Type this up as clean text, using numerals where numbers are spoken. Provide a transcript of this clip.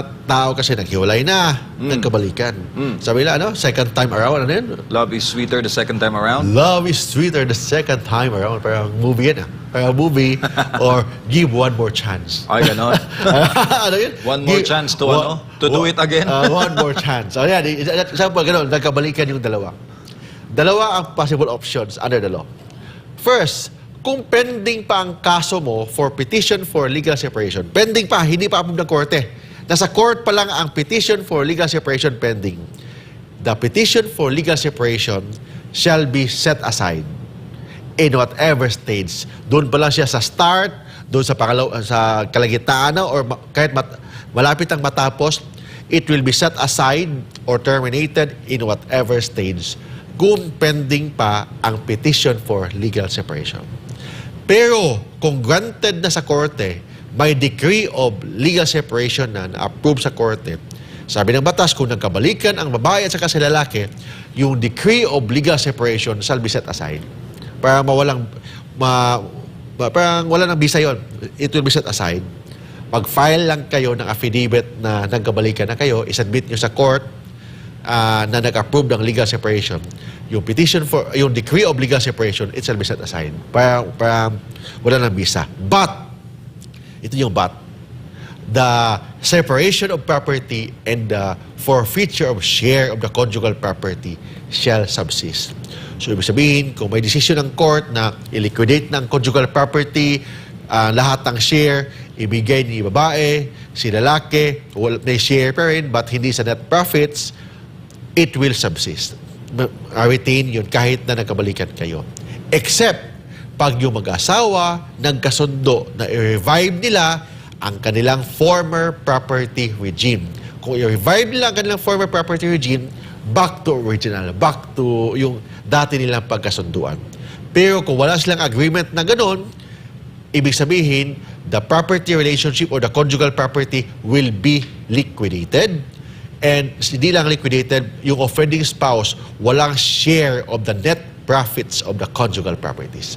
tao kasi naghiwalay na, nagkabalikan. Sabi nila, ano, second time around, ano yun? Love is sweeter the second time around. Love is sweeter the second time around. Parang movie yan, ah. Parang movie or give one more chance. Ay, ganon. Ano yun? One more chance to do it again. One more chance. So, yan. Example, gano'n, nagkabalikan yung dalawa. Dalawa ang possible options under the law. First, kung pending pa ang kaso mo for petition for legal separation, pending pa, hindi pa approve ng korte. Nasa court pa lang ang petition for legal separation pending. The petition for legal separation shall be set aside in whatever stage. Doon pa lang siya sa start, doon sa sa kalagitnaan or kahit malapit ang matapos, it will be set aside or terminated in whatever stage kung pending pa ang petition for legal separation. Pero kung granted na sa korte, may decree of legal separation na na-approve sa korte, sabi ng batas, kung nagkabalikan ang babae at saka si lalaki, yung decree of legal separation shall be set aside. Para parang wala ng bisa yun. It will be set aside. Pag-file lang kayo ng affidavit na nagkabalikan na kayo, isubmit nyo sa court na nag-approve ng legal separation. Yung petition for, yung decree of legal separation, it shall be set aside. Para wala ng bisa. But, ito yung but, the separation of property and the forfeiture of share of the conjugal property shall subsist. So, ibig sabihin, kung may decision ng court na i-liquidate ng conjugal property, lahat ng share, ibigay ni babae, si lalaki, may share pa rin, but hindi sa net profits, it will subsist. Retain yun kahit na nagkabalikan kayo. Except, pag yung mag-asawa, nagkasundo na i-revive nila ang kanilang former property regime. Kung i-revive nila ang kanilang former property regime, back to original, back to yung dati nilang pagkasunduan. Pero kung wala silang agreement na ganun, ibig sabihin, the property relationship or the conjugal property will be liquidated. And hindi lang liquidated, yung offending spouse, walang share of the net profits of the conjugal properties.